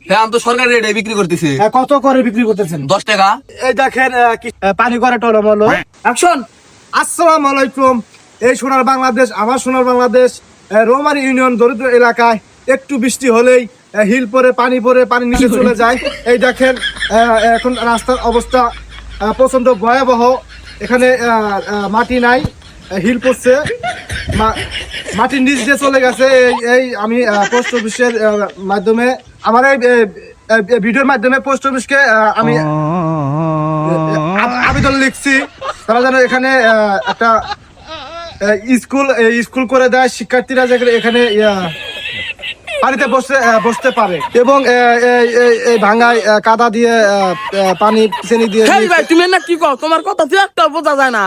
হ্যাঁ আমি তো সরকারি রেটে বিক্রি করতেছি। কত করে বিক্রি করতেছেন? 10 টাকা। এই দেখেন পানি করে টলমলো অ্যাকশন। আসসালামু আলাইকুম। এই সোনার বাংলাদেশ, আমার সোনার বাংলাদেশ রৌমারী ইউনিয়ন দরিদ্র এলাকায় একটু বৃষ্টি হলেই হিল পরে পানি নিচে চলে যায়। এই দেখেন এখন রাস্তার অবস্থা প্রচন্ড ভয়াবহ। এখানে মাটি নাই, হিল পড়ছে, মাটির নিচ দিয়ে চলে গেছে। এই আমি পোস্ট অফিসের মাধ্যমে আমার এই ভিডিওর মাধ্যমে পোস্ট অফিসকে আমি আবেদন লিখছি, তারা যেন এখানে একটা স্কুল করে দেয়, শিক্ষার্থীরা যেখানে এখানে পানিতে বসতে পারে এবং এই ভাঙায় কাদা দিয়ে পানি চেনি দিয়ে। ভাই তুমি না কি কও, তোমার কথা তো একটা বোঝা যায় না।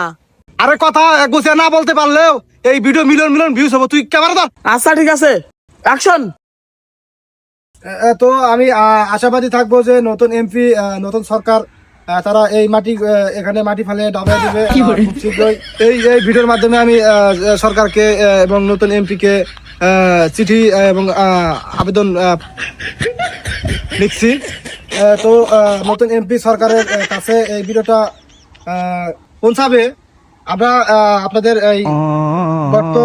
আরে কথা গুছিয়ে না বলতে পারলেও এই ভিডিও মিলিয়ন ভিউজ হবে। তুই ক্যামেরা ধর। আচ্ছা ঠিক আছে, অ্যাকশন। তো আমি আশাবাদী থাকবো যে নতুন এমপি, নতুন সরকার তারা এই মাটি এখানে মাটি ফেলে ডাবাই দিবে খুব শীঘ্রই। এই ভিডিওর মাধ্যমে আমি সরকারকে এবং নতুন এমপি কে চিঠি এবং আবেদন লিখছি। তো নতুন এমপি সরকারের কাছে এই ভিডিওটা পৌঁছাবে। আমরা আপনাদের এই গর্ত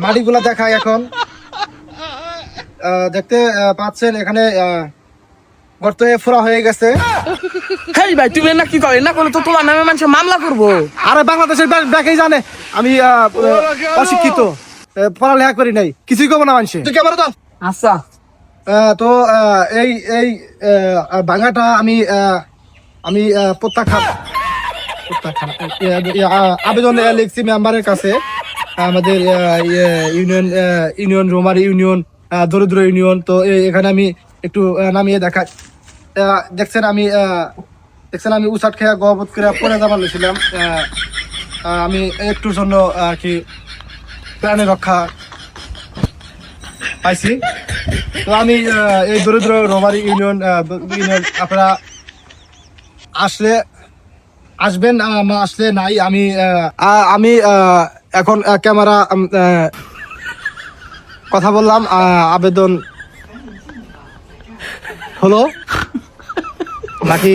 মাটিগুলা দেখাই। এখন দেখতে পাচ্ছেন এখানে গর্তে ফোড়া হয়ে গেছে। হেই ভাই তুমি না কি কও, না করলে তো তোমার নামে মানুষ মামলা করবো। আরে বাংলাদেশের ব্যাংকেই জানে আমি অশিক্ষিত, পড়ালেখা করি নাই, কিছুই করবো না মানুষ। তুই কেমন তো? আচ্ছা তো এই ভাঙাটা আমি প্রত্যাখ্যান আবেদন লিখছি মেম্বারের কাছে। আমাদের ইউনিয়ন রৌমারী ইউনিয়ন দরিদ্র ইউনিয়ন। তো এখানে আমি একটু নামিয়ে দেখা দেখছেন আমি উসাট খেয়া গবত করে পরে যাবার নিয়েছিলাম। আমি একটুর জন্য আর কি প্রাণে রক্ষা পাইছি। তো আমি এই দরিদ্র রৌমারী ইউনিয়ন আপনারা আসবেন, আসলে নাই। আমি এখন ক্যামেরা কথা বললাম, আবেদন হলো, মাটি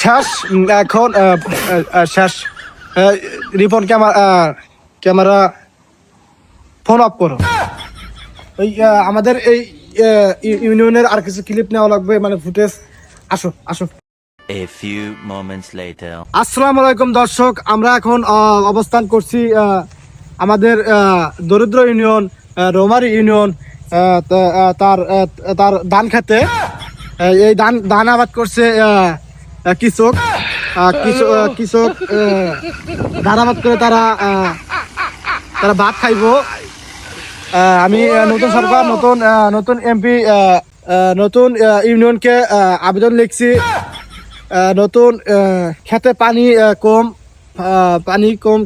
শেষ। এখন শেষ। রিপন ক্যামেরা ফোন অফ করো। ওই আমাদের এই ইউনিয়নের আর কিছু ক্লিপ নেওয়া লাগবে, মানে ফুটেজ। আসো। A few moments later. আসসালামু আলাইকুম দর্শক, আমরা এখন অবস্থান করছি আমাদের দরিদ্র ইউনিয়ন রৌমারী ইউনিয়ন তার ধান খেতে। এই ধান আবাদ করছে কৃষক ধান আবাদ করে তারা ভাত খাইবো। আমি নতুন সরকার, নতুন এমপি, নতুন ইউনিয়নকে আবেদন লিখছি। নতুন খেতে পানি কম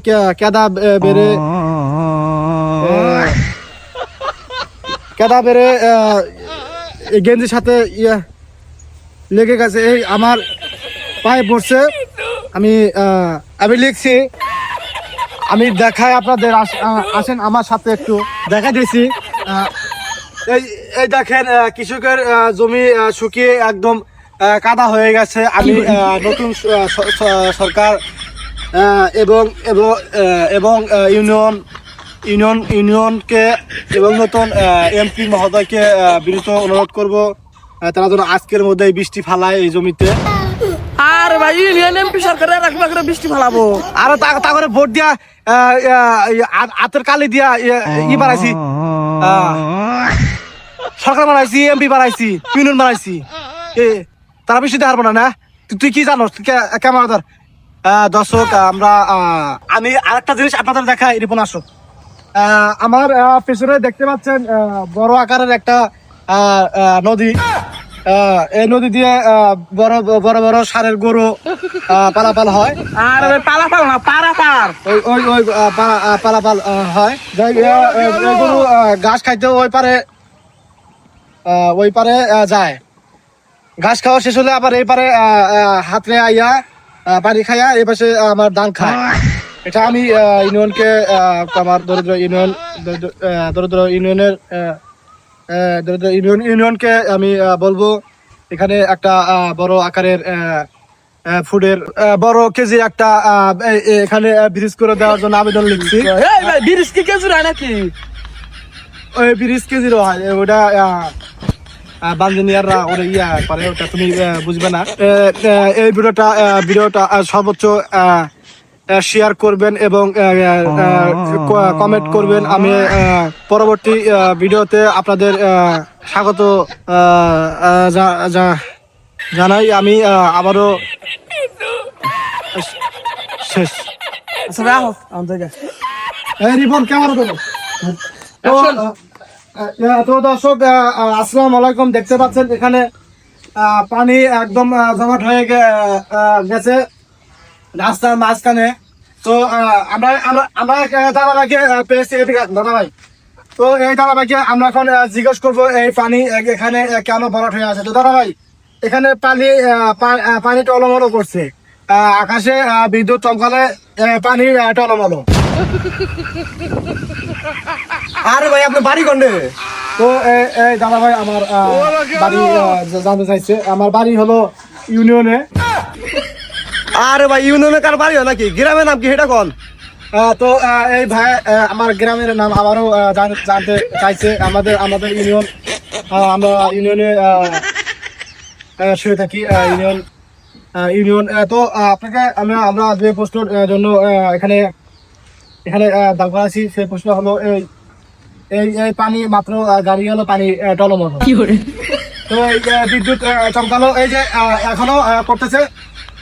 কেদা বেড়ে গেঞ্জির সাথে লেগে গেছে। এই আমার পায়ে পড়ছে। আমি লিখছি, আমি দেখাই আপনাদের। আসেন আমার সাথে একটু দেখা দিয়েছি। এই দেখেন কৃষকের জমি শুকিয়ে একদম কাদা হয়ে গেছে। আমি নতুন সরকার এবং ইউনিয়নকে এবং নতুন এমপি মহোদয়কে বিনীত অনুরোধ করব, তারা যেন আজকের মধ্যে বৃষ্টি ফালায় এই জমিতে। আর ভাই ইউনিয়ন এমপি সরকারে রাখবা করে বৃষ্টি ফালাবো। আর তা করে ভোট দিয়া হাতের কালি দিয়া বানাইছি, সরকার বানাইছি, এমপি বানাইছি, ইউনিয়ন বানাইছি। তারা বৃষ্টি দেওয়ার না। তুই কি জানো? কেমন দর্শক, আমি আরেকটা জিনিস আপনাদের দেখাই। রিপন আসো। আমার পেছনে দেখতে পাচ্ছেন বড় আকারের একটা নদী। এই নদী দিয়ে বড় বড় ষাঁড়ের গরু পালাপাল হয়। আর পালাপাল না, পারাপার। ওই পালাপাল হয়। গরু ঘাস খাইতে ওই পারে যায়। ঘাস খাওয়া শেষ হলে আবার এই পারে হাতরে আইয়া পানি খাইয়া এই পাশে আমার ধান খায়। এটা আমি ইউনিয়নকে আমার দরিদ্র ইউনিয়নকে আমি বলবো এখানে একটা বড় আকারের ফুডের বড় কেজি একটা এখানে ব্রিজ করে দেওয়ার জন্য আবেদন লিখছি। এই ভাই বিরিশ কি কেজি রায় নাকি? ওই ব্রিজ কেজির হয় ওটা বাঞ্জিনিয়াররা ওরা করে ওটা তুমি বুঝবে না। এই ভিডিওটা সর্বোচ্চ শেয়ার করবেন এবং কমেন্ট করবেন। আমি পরবর্তী ভিডিওতে আপনাদের স্বাগত জানাই। আমি আবারও শেষ। আচ্ছা রাখো আমাদের এই রিপন ক্যামেরা দেবো। তো দর্শক আসসালামু আলাইকুম, দেখতে পাচ্ছেন এখানে পানি একদম জমাট হয়ে গেছে রাস্তার মাঝখানে। তো আমরা দাদাভাইকে পেয়েছি দাদাভাই। তো এই দাদাভাইকে আমরা এখন জিজ্ঞেস করবো এই পানি এখানে কেন ভরাট হয়ে আছে। তো দাদাভাই এখানে পানি টলমলো করছে, আকাশে বিদ্যুৎ চমকালে পানি টলমলো। আরে ভাই আপনার বাড়ি কোনটা? তো এই দাদাভাই আমার বাড়ি জানতে চাইছে। আমার বাড়ি হলো ইউনিয়নে। আরে ভাই ইউনিয়নে কার বাড়ি হয় নাকি? গ্রামের নাম কি সেটা কোন? তো এই ভাই আমার গ্রামের নাম আবারও জানতে চাইছে। আমাদের ইউনিয়ন, আমরা ইউনিয়নে শুয়ে থাকি। ইউনিয়ন তো আপনাকে আমরা যে প্রশ্নের জন্য এখানে দাঁড় করাচ্ছি, সেই প্রশ্ন হলো এই পানি মাত্র গাড়ি হলো পানি টলমল। তো এই বিদ্যুৎ চমকালো, এই যে এখনো করতেছে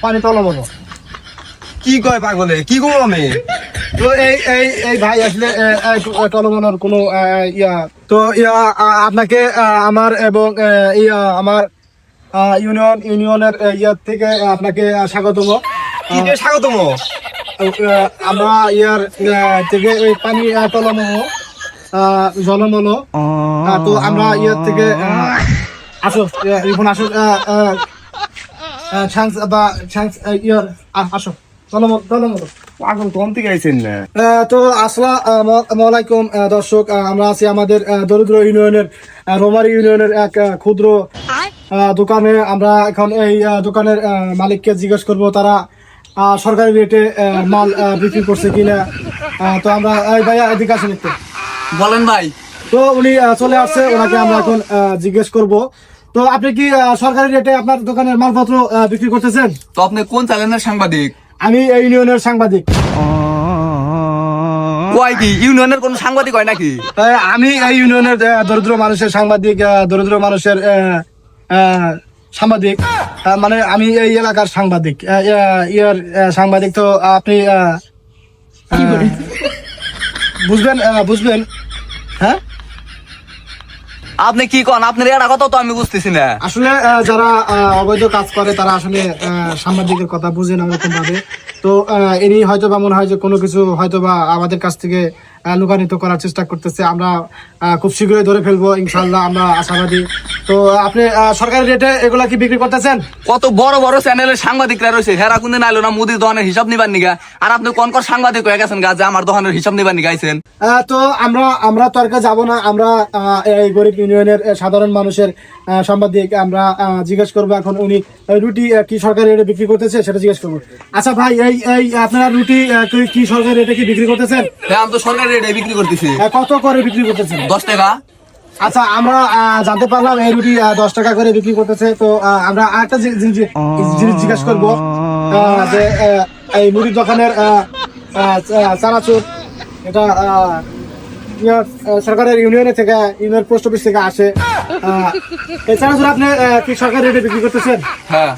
পানি টলমল। কি কয় পাগলে, কি করবো আমি? তো এই ভাই আসলে টলমলের কোনো তো আপনাকে আমার এবং আমার ইউনিয়নের থেকে আপনাকে স্বাগতম। কি দিয়ে স্বাগতম? আমরা থেকে ওই পানি টলমল জলমল। তো আমরা থেকে আসো রিপন আসো আসো টলমল। পাগল কোন থেকে আইছেন না? তো আসসালামু আলাইকুম দর্শক, আমরা আছি আমাদের দরিদ্র ইউনিয়নের রোমারি ইউনিয়নের এক ক্ষুদ্র দোকানে। আমরা এখন এই দোকানের মালিককে জিজ্ঞেস করব তারা সরকারি রেটে মাল বিক্রি করছে কিনা। তো আমরা এই ভাইয়া এদিকে আসেন একটু। বলেন ভাই। তো উনি চলে আসছে, ওনাকে আমরা এখন জিজ্ঞেস করব। তো আপনি কি সরকারি রেটে আপনার দোকানের মালপত্র বিক্রি করতেছেন? তো আপনি কোন চ্যানেলের সাংবাদিক? আমি এই ইউনিয়নের সাংবাদিক। কয় কি ইউনিয়নের কোন সাংবাদিক হয় নাকি? আমি এই ইউনিয়নের দরিদ্র মানুষের সাংবাদিক, দরিদ্র মানুষের সাংবাদিক, মানে আমি এই এলাকার সাংবাদিক, সাংবাদিক। তো আপনি বুঝবেন হ্যাঁ। আপনি কি কন? আপনার এটা কথা তো আমি বুঝতেছি না। আসলে যারা অবৈধ কাজ করে তারা আসলে সাংবাদিকের কথা বুঝে না ওরকম ভাবে। তো এরই হয়তো বা মনে হয় যে কোনো কিছু হয়তো বা আমাদের কাছ থেকে লুকায়িত করার চেষ্টা করতেছে। আমরা খুব শীঘ্রই ধরে ফেলবো ইনশাল্লাহ, আমরা আশাবাদী। তো আপনি সরকারি রেটে এগুলা কি বিক্রি করতেছেন? কত বড় বড় চ্যানেলের সাংবাদিকরা রয়েছে, হেরা কোনদিন আইলো না মুদির দোকানের হিসাব নিবার নিগা। আর আপনি কোন কোন সাংবাদিক হয়ে গেছেন গা যে আমার দোকানের হিসাব নিবার নিগা আইছেন? তো আমরা তর্কে যাব না। আমরা এই গরিব ইউনিয়নের সাধারণ মানুষের সাংবাদিক। আমরা জিজ্ঞেস করবো এখন উনি রুটি কি সরকারি রেটে বিক্রি করতেছে সেটা জিজ্ঞেস করবো। আচ্ছা ভাই, এই আপনারা রুটি কি সরকারি রেটে কি বিক্রি করতেছেন? হ্যাঁ, আমি তো সরকারি রেটে বিক্রি করতেছি। কত করে বিক্রি করতেছেন? 10 টাকা। আচ্ছা, আমরা জানতে পারলাম এই রুটি 10 টাকা করে বিক্রি করতেছে। তো আমরা আরেকটা জিনিস জিজ্ঞেস করবো যে এই মুড়ির দোকানের চানাচুর এটা সরকারের ইউনিয়নের থেকে, ইউনিয়ন পোস্ট অফিস থেকে আসে। এই চানাচুর আপনি কি সরকারি রেটে বিক্রি করতেছেন? হ্যাঁ।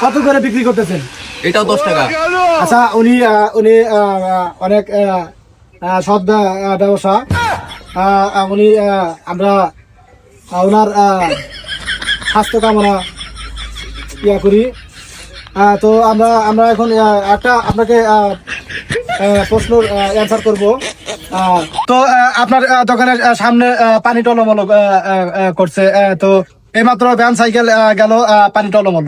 কত করে বিক্রি করতেছেন? এটাও 10 টাকা। আচ্ছা, উনি অনেক সৎ ব্যবসা। উনি আমরা ওনার স্বাস্থ্য কামনা করি। তো আমরা এখন একটা আপনাকে প্রশ্নের অ্যান্সার করব। তো আপনার দোকানের সামনে পানি টলমল করছে, তো এইমাত্র ভ্যান সাইকেল গেল পানি টলমল।